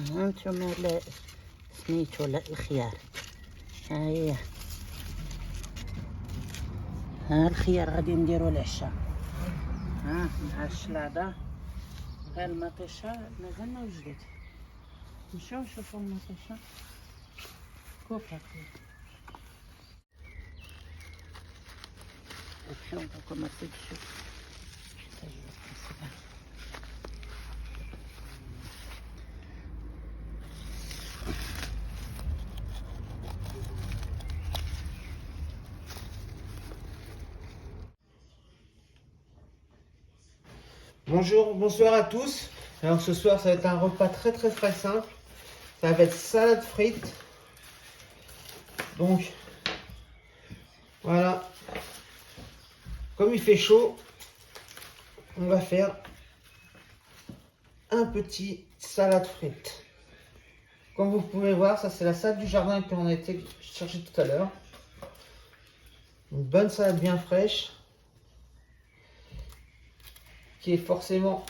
انتم سميتو الخيار. ها الخيار غادي نديرو العشاء. مع الشلاضة. غير المطيشة مازال ما وجدت. نمشيو نشوفو المطيشة. كوب هاكا. نمشيو نعطيكم المطيشة. Bonjour, bonsoir à tous. Alors ce soir ça va être un repas très simple. Ça va être salade frites. Donc voilà. Comme il fait chaud, on va faire un petit salade frites. Comme vous pouvez voir, ça c'est la salade du jardin que on a été chercher tout à l'heure. Une bonne salade bien fraîche. Qui est forcément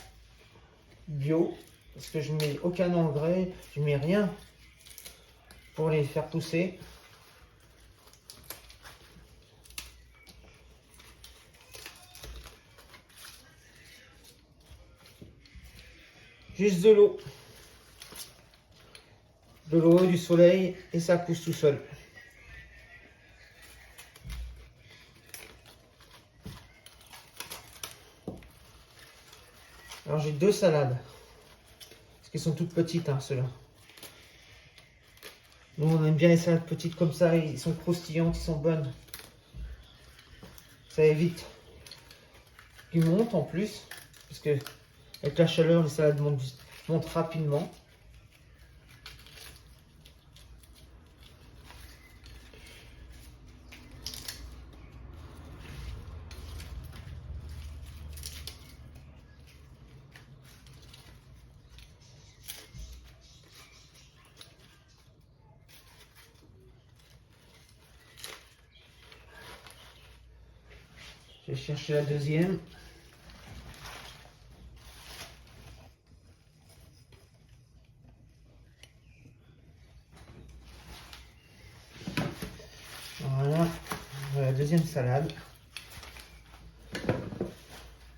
bio. Parce que je ne mets aucun engrais. Je ne mets rien pour les faire pousser. Juste de l'eau. De l'eau, du soleil et ça pousse tout seul. Alors j'ai deux salades. Parce qu'elles sont toutes petites, hein, ceux-là. Nous on aime bien les salades petites comme ça, ils sont croustillantes, ils sont bonnes. Ça évite qu'ils montent en plus. Parce que avec la chaleur, les salades montent rapidement. Je vais chercher la deuxième. Voilà, la deuxième salade.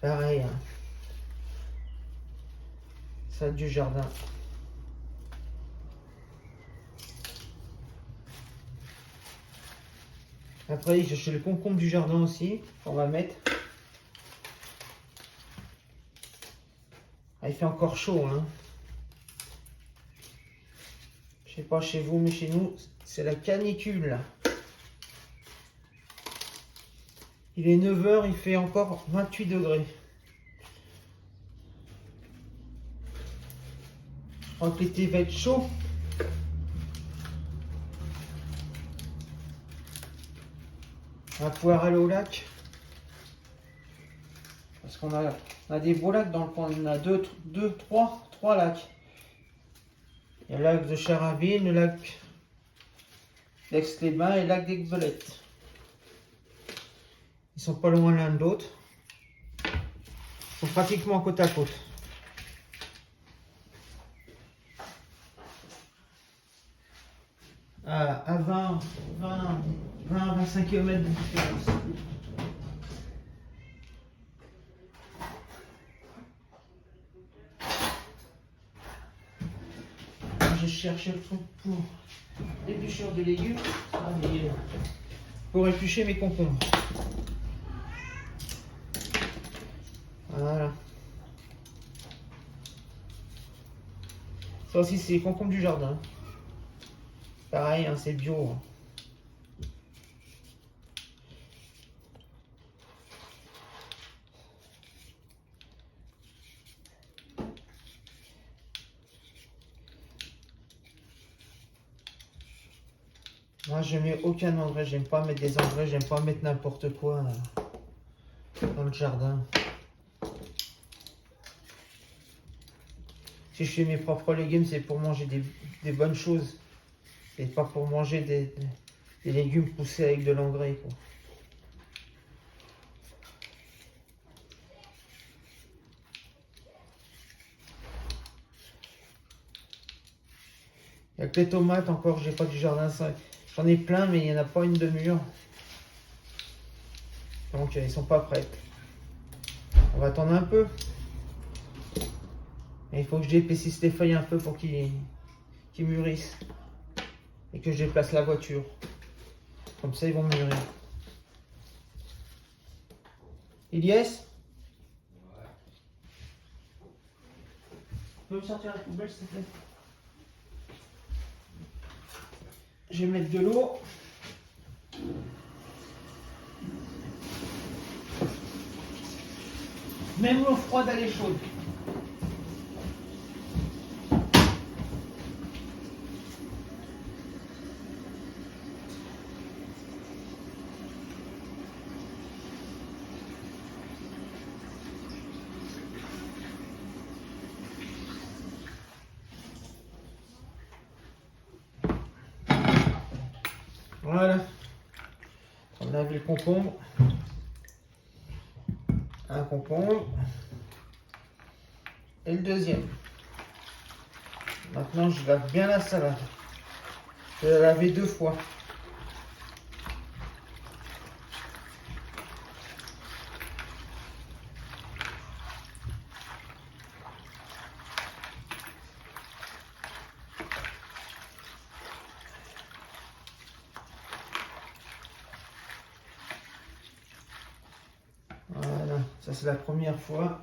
Pareil, hein. Salade du jardin. Après, j'ai cherché le concombre du jardin aussi, on va mettre. Ah, il fait encore chaud, hein. Je sais pas chez vous, mais chez nous, c'est la canicule, là. Il est 9 h, il fait encore 28 degrés. Je crois que l'été va être chaud. On va pouvoir aller au lac. Parce qu'on a des beaux lacs dans le coin. On a trois lacs. Il y a le lac de Charaville, le lac d'Aix-les-Bains et le lac d'Aiguebelette. Ils sont pas loin l'un de l'autre. Ils sont pratiquement côte à côte. À 25 km de différence. Je cherchais le truc pour l'épluchure de légumes, pour éplucher mes concombres. Voilà. Ça aussi c'est les concombres du jardin. Pareil, hein, c'est bio. Moi je mets aucun engrais, j'aime pas mettre des engrais, j'aime pas mettre n'importe quoi dans le jardin. Si je fais mes propres légumes, c'est pour manger des bonnes choses. Et pas pour manger des légumes poussés avec de l'engrais, quoi. Il n'y a que les tomates encore, j'ai pas du jardin. J'en ai plein, mais il n'y en a pas une de mûre. Donc ils sont pas prêtes. On va attendre un peu. Et il faut que je dépaississe les feuilles un peu pour qu'ils mûrissent. Et que je déplace la voiture. Comme ça, ils vont mûrir. Ilyes? Tu peux me sortir la poubelle, s'il te plaît? Je vais mettre de l'eau. Même l'eau froide, elle est chaude. Voilà. On a vu le concombre. Un concombre. Et le deuxième. Maintenant, je lave bien la salade. Je vais la laver 2 fois. Voilà, ça c'est la première fois.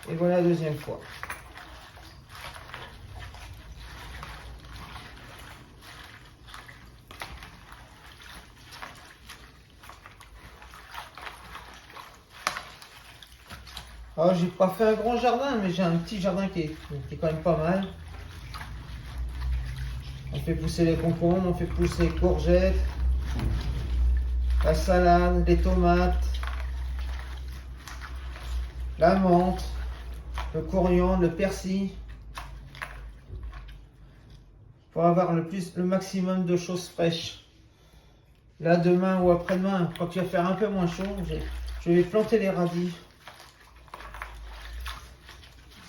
Et voilà la deuxième fois. Alors, j'ai pas fait un grand jardin, mais j'ai un petit jardin qui est quand même pas mal. On fait pousser les concombres, on fait pousser les courgettes, la salade, les tomates, la menthe, le coriandre, le persil. Pour avoir le maximum de choses fraîches. Là, demain ou après-demain, quand il va faire un peu moins chaud, je vais planter les radis.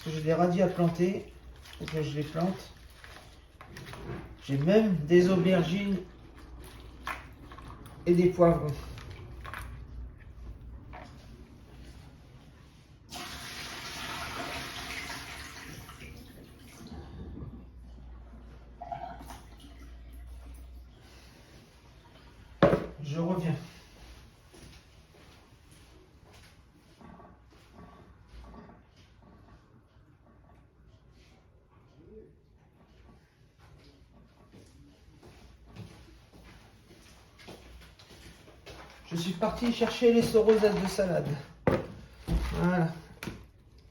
Parce que j'ai des radis à planter. Il faut que je les plante. J'ai même des aubergines et des poivrons. Je reviens. Je suis parti chercher les sorosas de salade. Voilà.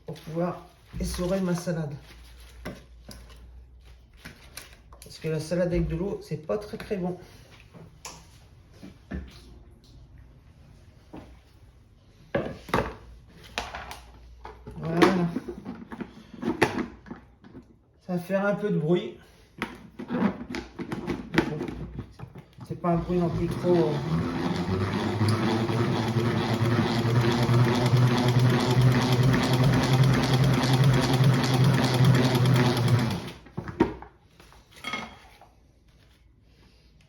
Pour pouvoir essorer ma salade. Parce que la salade avec de l'eau, c'est pas très très bon. Voilà. Ça va faire un peu de bruit. C'est pas un bruit non plus trop.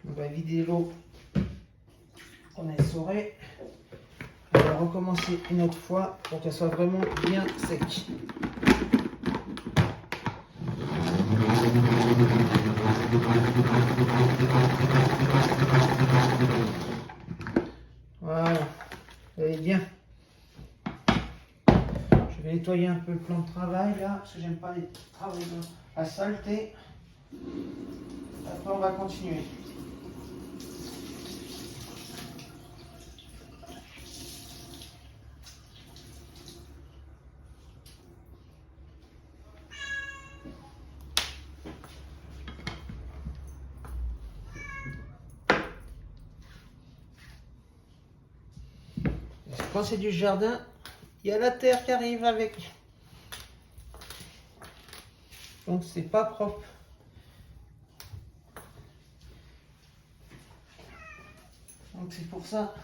On va vider l'eau qu'on a essorée. On va recommencer une autre fois pour qu'elle soit vraiment bien sec. Voilà, vous voyez bien. Je vais nettoyer un peu le plan de travail là, parce que j'aime pas les travailler dans la saleté. Après on va continuer. quand c'est du jardin, il y a la terre qui arrive avec. Donc c'est pas propre. Donc c'est pour ça.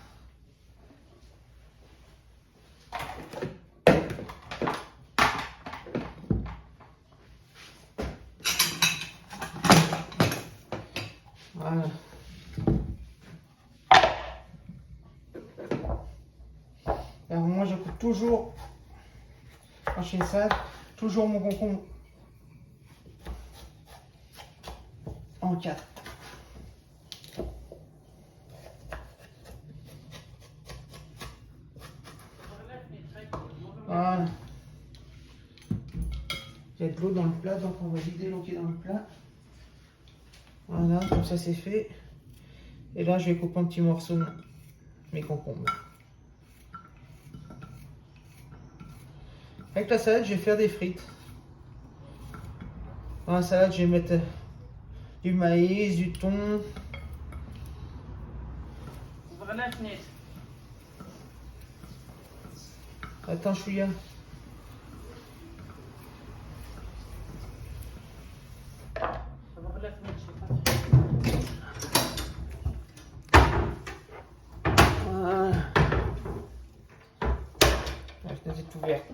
Voilà. Alors moi je coupe toujours, quand je fais ça, toujours mon concombre en 4. Voilà. Il y a de l'eau dans le plat, donc on va vider l'eau qui est dans le plat. Voilà, comme ça c'est fait. Et là je vais couper en petits morceaux mes concombres. Avec la salade, je vais faire des frites. Dans la salade, je vais mettre du maïs, du thon. Attends, chouïa. Voilà. La fenêtre est ouverte.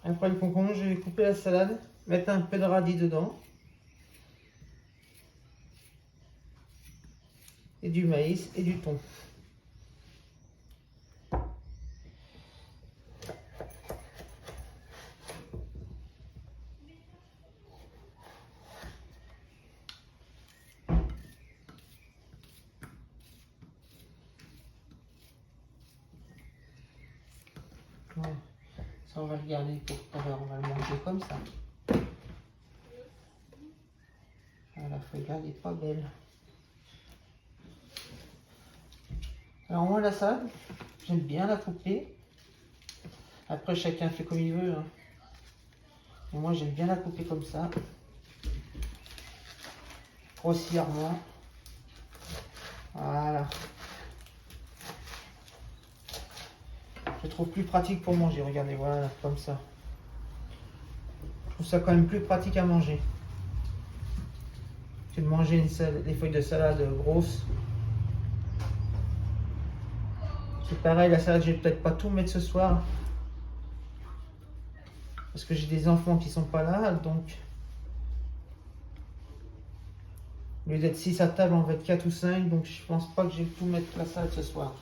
Après le concombre, je vais couper la salade, mettre un peu de radis dedans. Et du maïs et du thon. Ouais. Ça, on va le garder pour tout à l'heure, on va le manger comme ça. Voilà, faut regarder, pas belle. Alors moi, la salade, j'aime bien la couper. Après, chacun fait comme il veut. Hein. Mais moi, j'aime bien la couper comme ça. Grossièrement. Voilà. Je trouve plus pratique pour manger. Regardez, voilà, comme ça. Je trouve ça quand même plus pratique à manger que de manger des feuilles de salade grosses. C'est pareil, la salade, je vais peut-être pas tout mettre ce soir. Parce que j'ai des enfants qui sont pas là, donc au lieu d'être 6 à table, on va être 4 ou 5, donc je pense pas que je vais tout mettre la salade ce soir.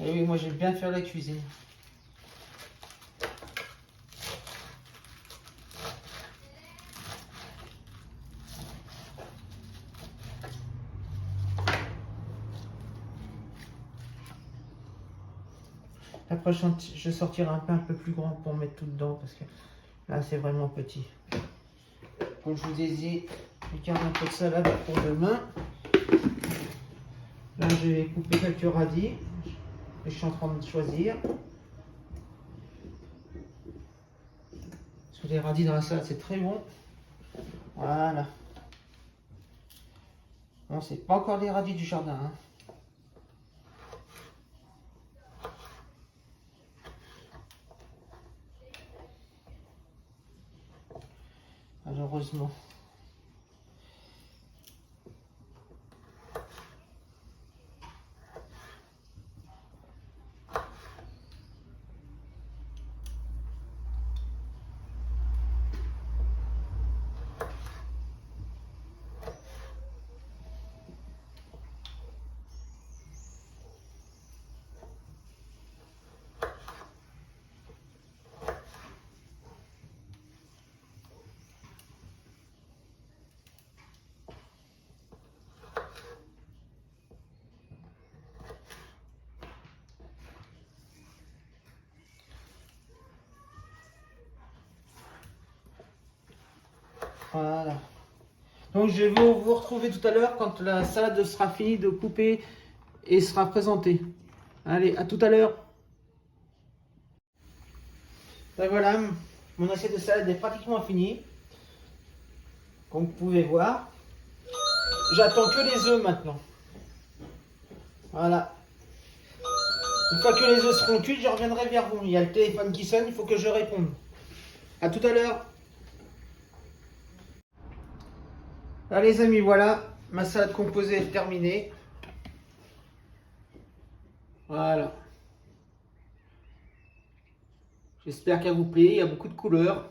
Et oui, moi j'aime bien faire la cuisine. Après, je sortirai un pain un peu plus grand pour mettre tout dedans parce que là c'est vraiment petit. Comme je vous ai dit, je garde un peu de salade pour demain. Là, je vais couper quelques radis. Je suis en train de choisir. Parce que les radis dans la salade, c'est très bon. Voilà. Bon, c'est pas encore les radis du jardin. Hein. Malheureusement. Voilà. Donc je vais vous retrouver tout à l'heure quand la salade sera finie de couper et sera présentée. Allez, à tout à l'heure. Ben voilà, mon assiette de salade est pratiquement finie. Comme vous pouvez voir. J'attends que les œufs maintenant. Voilà. Une fois que les œufs seront cuits, je reviendrai vers vous. Il y a le téléphone qui sonne, il faut que je réponde. À tout à l'heure. Allez les amis, voilà. Ma salade composée est terminée. Voilà. J'espère qu'elle vous plaît. Il y a beaucoup de couleurs.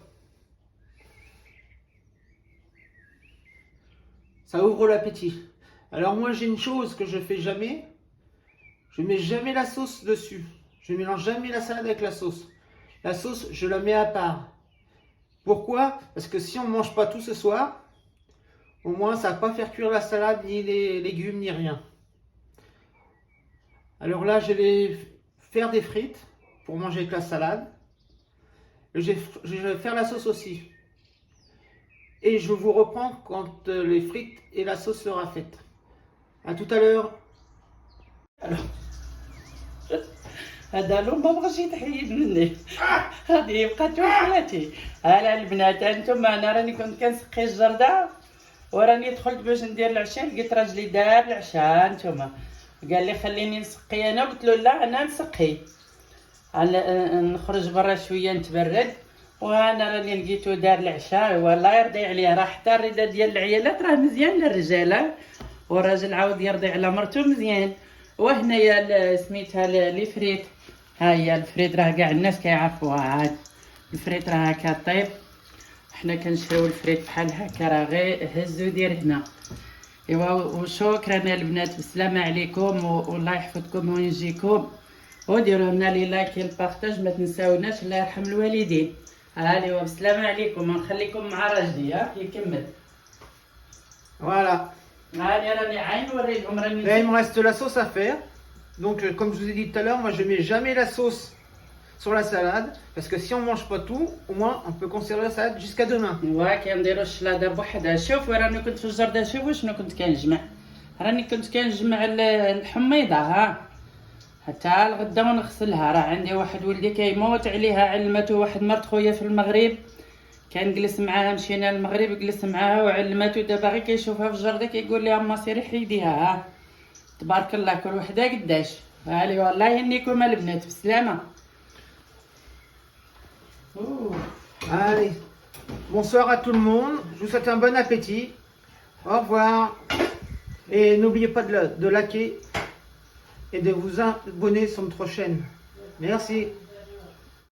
Ça ouvre l'appétit. Alors moi j'ai une chose que je fais jamais. Je mets jamais la sauce dessus. Je mélange jamais la salade avec la sauce. La sauce, je la mets à part. Pourquoi? Parce que si on ne mange pas tout ce soir, au moins ça ne va pas faire cuire la salade, ni les légumes, ni rien. Alors là, je vais faire des frites pour manger avec la salade. Je vais faire la sauce aussi. Et je vous reprends quand les frites et la sauce sera faite. À tout à l'heure. Alors, هذا لون ما بغاش يتحيد مني. هذه بقات وحلاتي. هلا البنات انتم، انا راني كنت كنسقي الجردة وراني دخلت باش ندير العشاء، لقيت راجلي دار العشاء انتم. قال لي خليني نسقي انا، قلت له لا انا نسقي. نخرج برا شويه نتبرد، وانا راني لقيتو دار العشاء. والله يرضي عليه، راه حتى الرضا ديال العيالات راه مزيان للرجال، والراجل عاود يرضي على مرتو مزيان. وهنايا سميتها لي فريت. ها هي الفريت، راه كاع الناس كيعرفوها. عاد الفريت راه هكا طيب، حنا كنشريو الفريت بحال هكا، راه غير هزو دير هنا. ايوا وشكرا البنات، بالسلامه عليكم والله يحفظكم وينجيكم، وديروا لنا لي لايك البارطاج، ما تنساوناش. الله يرحم الوالدين. هاني وبسلامه عليكم، ونخليكم مع راجلي ها يكمل. Voilà. هاني راني عين نوريلهم راني. Là, il me reste la sauce à faire. Donc, comme je vous ai dit tout à l'heure, moi je mets jamais la sauce sur la salade. Parce que si on mange pas tout, au moins on peut conserver la salade jusqu'à demain. ايوا كنديروا الشلاضه بوحدها. شوف راني كنت في الجردة، شوفوا شنو كنت كنجمع. راني كنت كنجمع الحميضه ها حتى الغدا ونغسلها. راه عندي واحد ولدي كيموت عليها، علمته واحد مرت خويا في المغرب، كنجلس معاها، مشينا للمغرب جلس معاها وعلمته. دابا غير كيشوفها في الجردة كيقول لها اما سيري حيديها. ها تبارك الله، كل وحده قداش. هالي والله يهنيكم البنات، بسلامه. Allez, bonsoir à tout le monde. Je vous souhaite un bon appétit. Au revoir. Et n'oubliez pas de liker et de vous abonner sur notre chaîne. Merci.